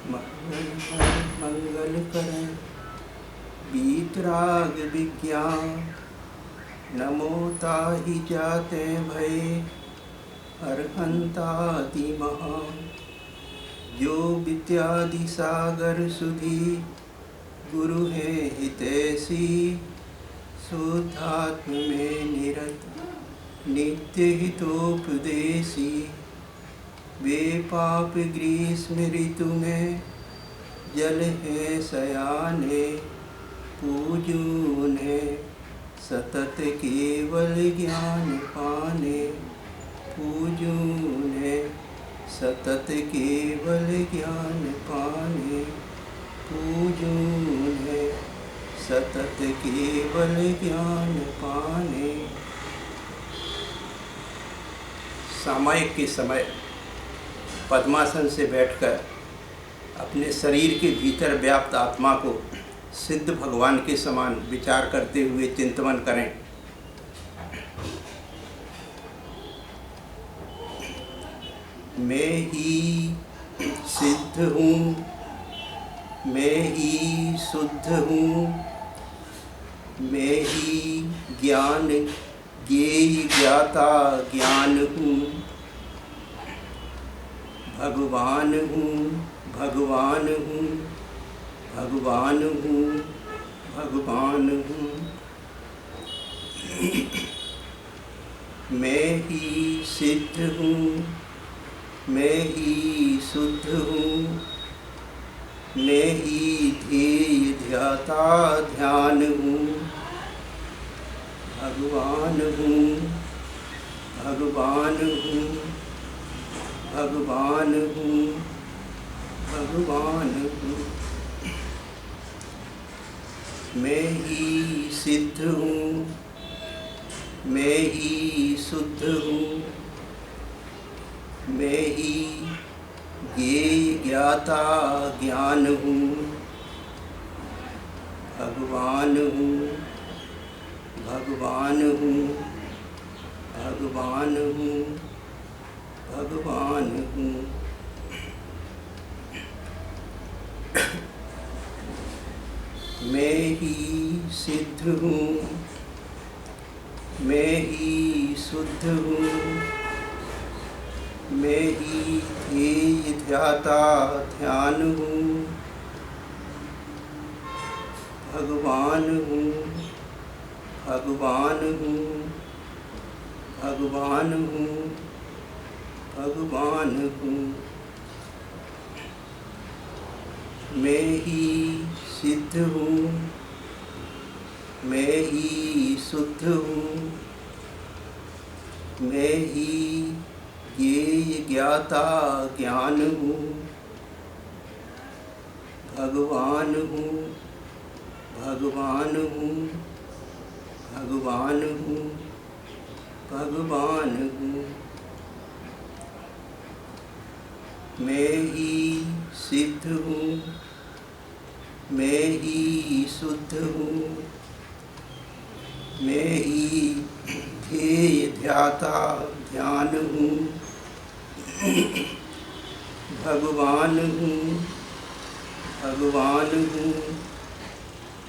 मंगल कर मंगल करें बीतराग विज्ञान, नमो ताहि जाते भय अरहंताति महान। जो विद्यादि सागर सुधी गुरु है हितैषी, शुद्धात्म में निरत नित्य हितोपदेशी। वे पाप ग्रीष्म ऋतु में जल है सयाने, पूजू उन्हें सतत केवल ज्ञान पाने। पूजू उन्हें सतत केवल ज्ञान पाने। पूजू उन्हें सतत केवल ज्ञान पाने। सामायिक के समय पद्मासन से बैठकर अपने शरीर के भीतर व्याप्त आत्मा को सिद्ध भगवान के समान विचार करते हुए चिंतन करें। मैं ही सिद्ध हूँ, मैं ही शुद्ध हूँ, मैं ही ज्ञान ज्ञेय ज्ञाता ज्ञान हूँ। भगवान हूँ, भगवान हूँ, भगवान हूँ, भगवान हूँ। मैं ही सिद्ध हूँ, मैं ही शुद्ध हूँ, मैं ही ध्येय ध्याता ध्यान हूँ। भगवान हूँ, भगवान हूँ, भगवान हूँ, भगवान हूँ। मैं ही सिद्ध हूँ, मैं ही शुद्ध हूँ, मैं ही ज्ञेय ज्ञाता ज्ञान हूँ। भगवान हूँ, भगवान हूँ, भगवान हूँ, भगवान हूँ। मैं ही सिद्ध हूँ, मैं ही शुद्ध हूँ, मैं ही ध्येय ध्याता ध्यान हूँ। भगवान हूँ, भगवान हूँ, भगवान हूँ, भगवान हूँ। मैं ही सिद्ध हूँ, मैं ही शुद्ध हूँ, मैं ही ज्ञेय ज्ञाता ज्ञान हूँ। भगवान हूँ, भगवान हूँ, भगवान हूँ, भगवान हूँ। मैं ही सिद्ध हूँ, मैं ही शुद्ध हूँ, मैं ही ध्येय ध्याता ध्यान हूँ। भगवान हूँ, भगवान हूँ,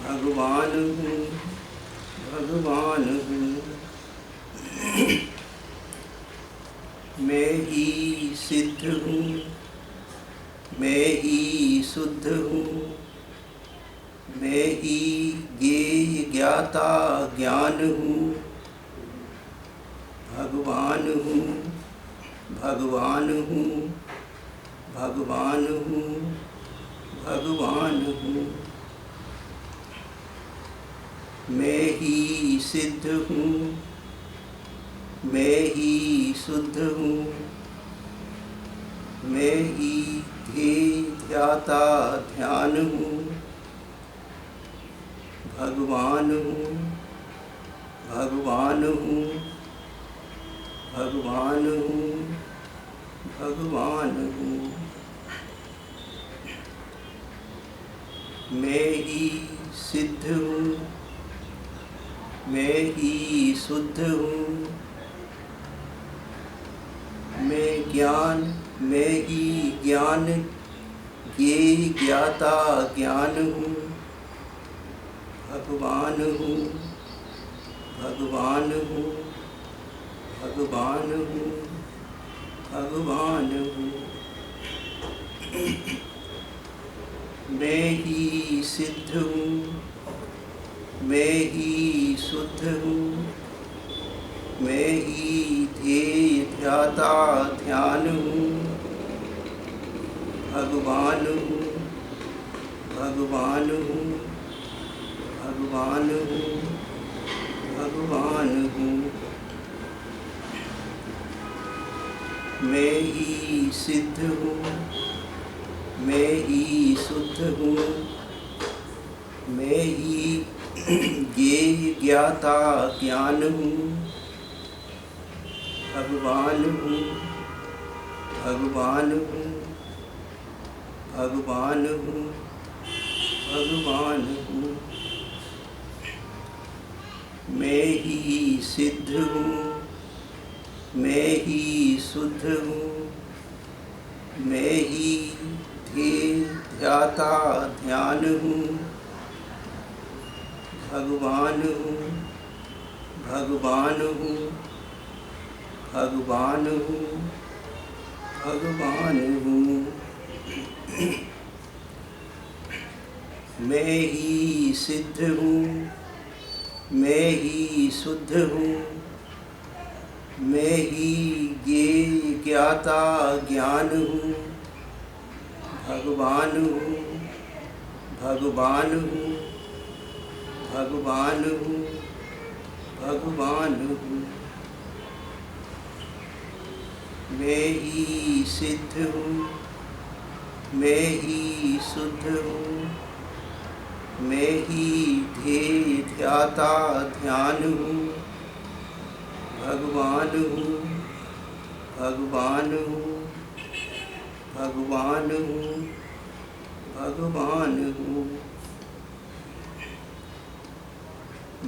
भगवान हूँ, भगवान हूँ। मैं ही सिद्ध हूँ, मैं ही शुद्ध हूँ, मैं ही ज्ञेय ज्ञाता ज्ञान हूँ। भगवान हूँ, भगवान हूँ, भगवान हूँ, भगवान हूँ। मैं ही सिद्ध हूँ, मैं ही शुद्ध हूँ, मैं ही ध्येय ध्याता ध्यान हूँ। भगवान हूँ, भगवान हूँ, भगवान हूँ, भगवान हूँ। मैं ही सिद्ध हूँ, मैं ही शुद्ध हूँ, मैं ज्ञान मैं ही ज्ञान ज्ञेय ज्ञाता ज्ञान हूँ, भगवान हूँ, भगवान हूँ, भगवान हूँ, भगवान हूँ। मैं ही सिद्ध हूँ, मैं ही शुद्ध हूँ, मैं ही ध्येय ध्याता ध्यान हूँ, भगवान हूँ, भगवान हूँ, भगवान हूँ, भगवान हूँ। मैं ही सिद्ध हूँ, मैं ही शुद्ध हूँ, मैं ही ज्ञेय ज्ञाता ज्ञान हूँ, भगवान हूँ, भगवान हूँ, भगवान हूँ, भगवान हूँ। मैं ही सिद्ध हूँ, मैं ही शुद्ध हूँ, मैं ही ध्येय ध्याता ध्यान हूँ, भगवान हूँ, भगवान हूँ, भगवान हूँ, भगवान हूँ। मैं ही सिद्ध हूँ, मैं ही शुद्ध हूँ, मैं ही ज्ञेय ज्ञाता ज्ञान हूँ, भगवान हूँ, भगवान हूँ, भगवान हूँ, भगवान हूँ। मैं ही सिद्ध हूँ, मैं ही शुद्ध हूँ, मैं ही ध्येय ध्याता ध्यान हूँ, भगवान हूँ, भगवान हूँ, भगवान हूँ, भगवान हूँ।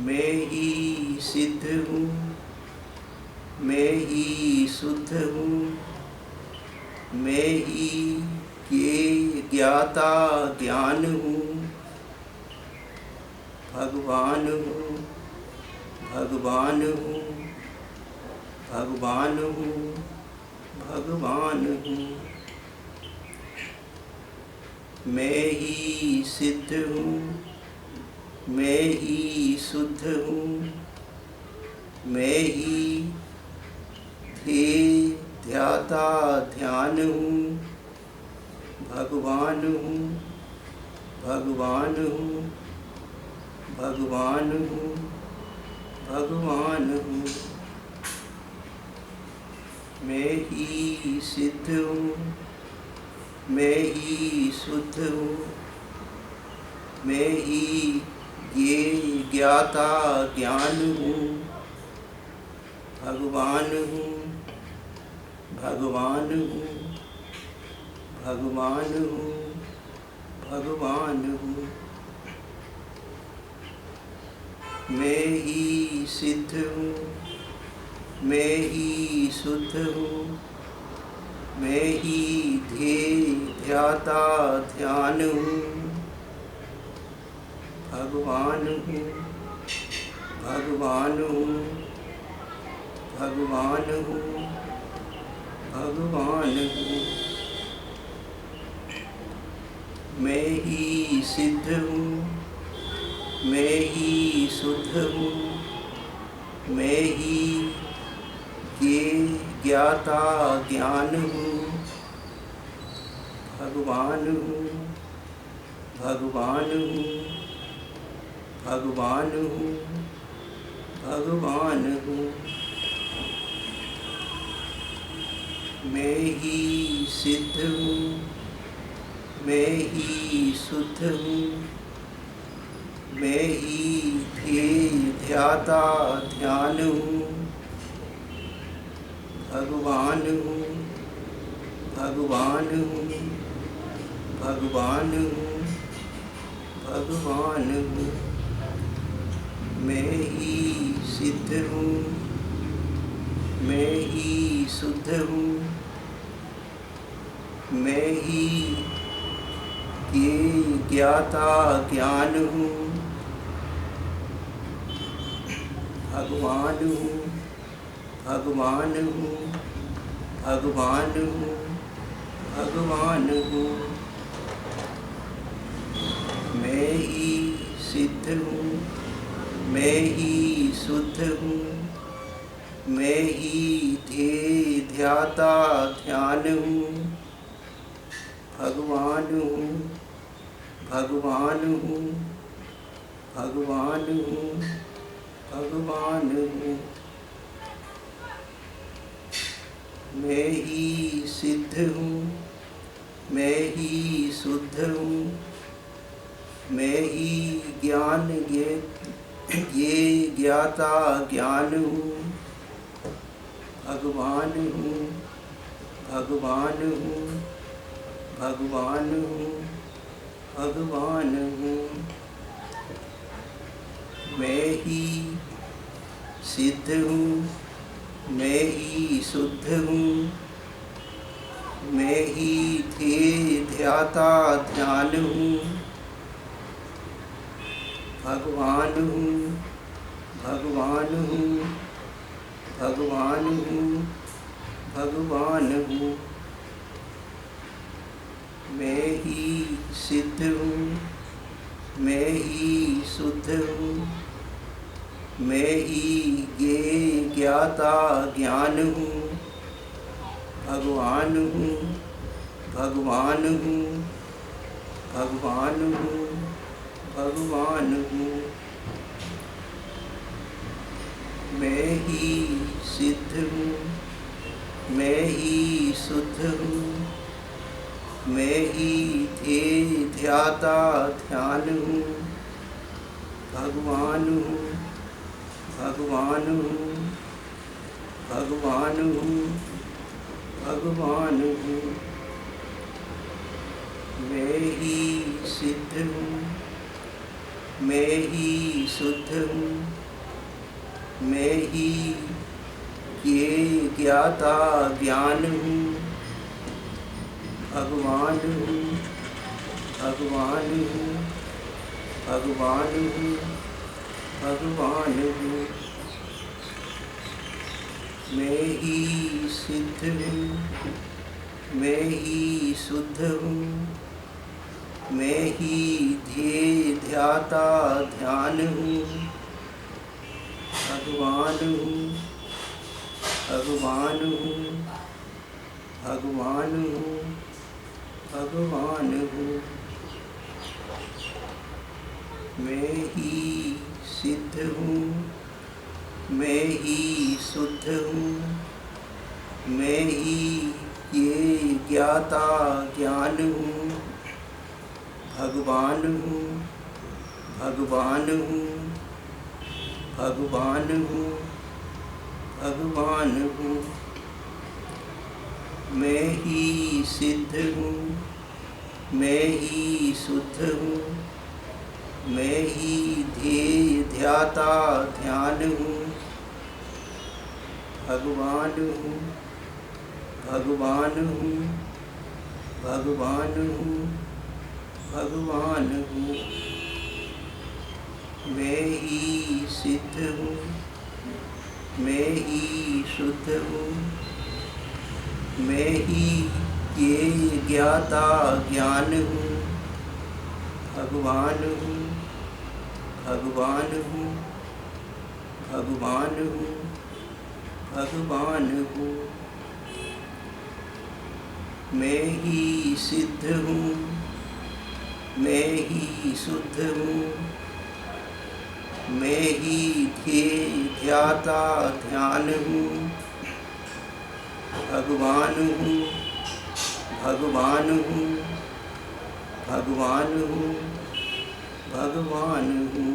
मैं ही सिद्ध हूँ, मैं ही शुद्ध हूँ, मैं ही ज्ञेय ज्ञाता ज्ञान हूँ, भगवान हूँ, भगवान हूँ, भगवान हूँ, भगवान हूँ। मैं ही सिद्ध हूँ, मैं ही शुद्ध हूँ, मैं ही ध्येय ध्याता ध्यान हूँ, भगवान हूँ, भगवान हूँ, भगवान हूँ, भगवान हूँ। मैं ही सिद्ध हूँ, मैं ही शुद्ध हूँ, मैं ही ज्ञेय ज्ञाता ज्ञान हूँ, भगवान हूँ, भगवान हूँ, भगवान हूँ, भगवान हूँ। मैं ही सिद्ध हूँ, मैं ही शुद्ध हूँ, मैं ही ध्येय ध्याता ध्यान हूँ, भगवान हूँ, भगवान हूँ, भगवान हूँ, भगवान हूँ। मैं ही सिद्ध हूँ, मैं ही शुद्ध हूँ, मैं ही ज्ञेय ज्ञाता ज्ञान हूँ, भगवान हूँ, भगवान हूँ, भगवान हूँ, भगवान हूँ। मैं ही सिद्ध हूँ, मैं ही शुद्ध हूँ, मैं ही ध्येय ध्याता ध्यान हूँ, भगवान हूँ, भगवान हूँ, भगवान हूँ, भगवान हूँ। मैं ही सिद्ध हूँ, मैं ही शुद्ध हूँ, मैं ही ये ज्ञाता ज्ञान हूँ, भगवान हूँ, भगवान हूँ, भगवान हूँ, भगवान हूँ। मैं ही सिद्ध हूँ, मैं ही शुद्ध हूँ, मैं ही ध्येय ध्याता ध्यान हूँ, भगवान हूँ, भगवान हूँ, भगवान हूँ, भगवान हूँ। मैं ही सिद्ध हूँ, मैं ही शुद्ध हूँ, मैं ही ज्ञान ये ज्ञाता ज्ञान हूँ, भगवान हूँ, भगवान हूँ, भगवान हूँ, भगवान हूँ। मैं ही सिद्ध हूँ, मैं ही शुद्ध हूँ, मैं ही ध्येय ध्याता ध्यान हूँ, भगवान हूँ, भगवान हूँ, भगवान हूँ, भगवान हूँ। मैं ही सिद्ध हूँ, मैं ही शुद्ध हूँ, मैं ही ये ज्ञाता ज्ञान हूँ, भगवान हूँ, भगवान हूँ, भगवान हूँ, भगवान हूँ। मैं ही सिद्ध हूँ, मैं ही शुद्ध हूँ, मैं ही ध्येय ध्याता ध्यान हूँ, भगवान हूँ, भगवान हूँ, भगवान हूँ, भगवान हूँ। मैं ही सिद्ध हूँ, मैं ही शुद्ध हूँ, मैं ही ये ज्ञाता ज्ञान हूँ, भगवान हूँ, भगवान हूँ, भगवान हूँ, भगवान हूँ। मैं ही सिद्ध हूँ, मैं ही शुद्ध हूँ, मैं ही ध्येय ध्याता ध्यान हूँ, भगवान हूँ, भगवान हूँ, भगवान हूँ, भगवान हूँ। मैं ही सिद्ध हूँ, मैं ही शुद्ध हूँ, मैं ही ये ज्ञाता ज्ञान हूँ, भगवान हूँ, भगवान हूँ, भगवान हूँ, भगवान हूँ। मैं ही सिद्ध हूँ, मैं ही शुद्ध हूँ, मैं ही ध्येय ध्याता ध्यान हूँ, भगवान हूँ, भगवान हूँ, भगवान हूँ, भगवान हूँ। मैं ही सिद्ध हूँ, मैं ही शुद्ध हूँ, मैं ही ये ज्ञाता ज्ञान हूँ, भगवान हूँ, भगवान हूँ, भगवान हूँ, भगवान हूँ। मैं ही सिद्ध हूँ, मैं ही शुद्ध हूँ, मैं ही ध्येय ध्याता ध्यान हूँ, भगवान हूँ, भगवान हूँ, भगवान हूँ, भगवान हूँ।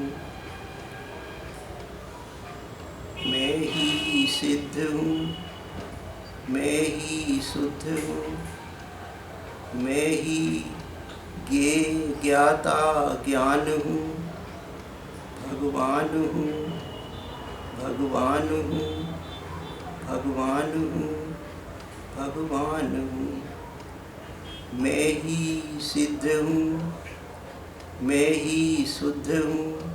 मैं ही सिद्ध हूँ, मैं ही शुद्ध हूँ, मैं ही ये ज्ञाता ज्ञान हूँ, भगवान हूँ, भगवान हूँ, भगवान हूँ, भगवान हूँ। मैं ही सिद्ध हूँ, मैं ही शुद्ध हूँ,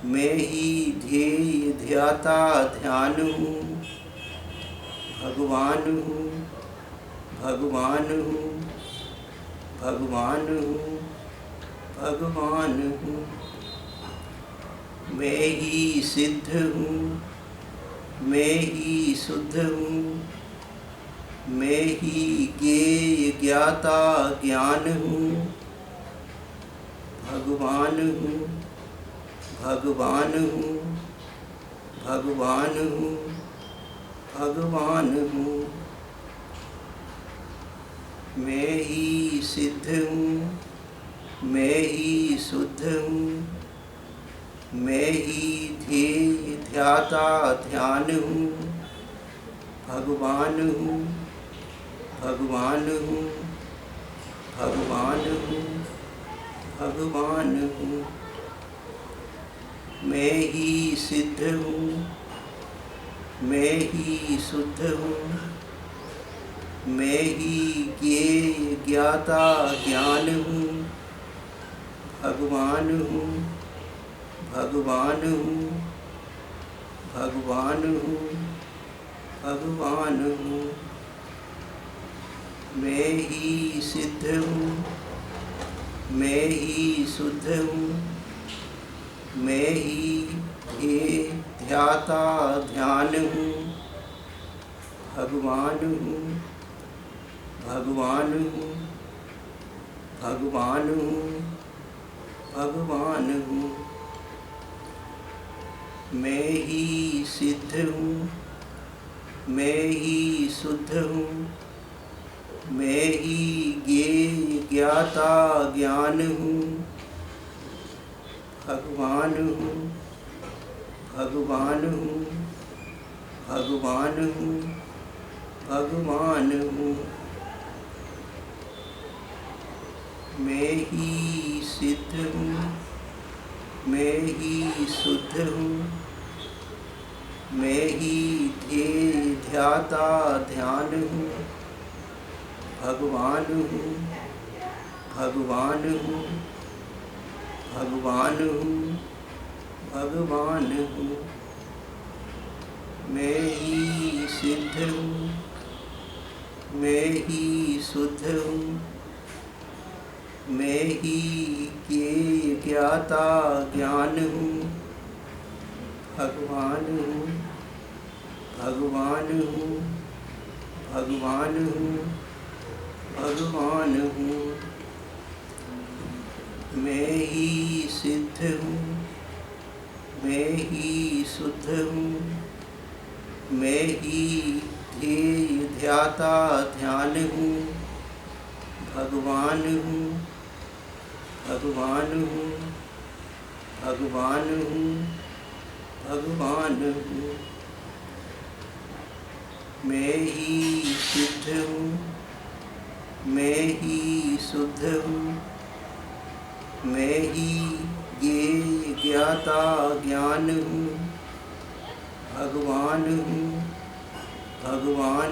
मैं ही ध्येय ध्याता ध्यान हूँ, भगवान हूँ, भगवान हूँ, भगवान हूँ, भगवान हूँ। मैं ही सिद्ध हूँ, मैं ही शुद्ध हूँ, मैं ही ज्ञेय ज्ञाता ज्ञान हूँ, भगवान हूँ, भगवान हूँ, भगवान हूँ, भगवान हूँ। मैं ही सिद्ध हूँ, मैं ही शुद्ध हूँ, मैं ही ध्येय ध्याता ध्यान हूँ, भगवान हूँ, भगवान हूँ, भगवान हूँ, भगवान हूँ। मैं ही सिद्ध हूँ, मैं ही शुद्ध हूँ, मैं ही ज्ञेय ज्ञाता ज्ञान हूँ, भगवान हूँ, भगवान हूँ, भगवान हूँ, भगवान हूँ। मैं ही सिद्ध हूँ, मैं ही शुद्ध हूँ, मैं ही ध्येय ध्याता ध्यान हूँ, भगवान हूँ, भगवान हूँ, भगवान हूँ, भगवान हूँ। मैं ही सिद्ध हूँ, मैं ही शुद्ध हूँ, मैं ही ज्ञेय ज्ञाता ज्ञान हूँ, भगवान हूँ, भगवान हूँ, भगवान हूँ, भगवान हूँ। मैं ही सिद्ध हूँ, मैं ही शुद्ध हूँ, मैं ही ध्येय ध्याता ध्यान हूँ, भगवान हूँ, भगवान हूँ, भगवान हूँ, भगवान हूँ। मैं ही सिद्ध हूँ, मैं ही शुद्ध हूँ, मैं ही ज्ञेय ज्ञाता ज्ञान हूँ, भगवान हूँ, भगवान हूँ, भगवान हूँ, भगवान हूँ। मैं ही सिद्ध हूँ, मैं ही शुद्ध हूँ, मैं ही ध्येय ध्याता ध्यान हूँ, भगवान हूँ, भगवान हूँ, भगवान हूँ, भगवान हूँ। मैं ही सिद्ध हूँ, मैं ही शुद्ध हूँ, मैं ही ज्ञेय ज्ञाता ज्ञान हूँ, भगवान हूँ, भगवान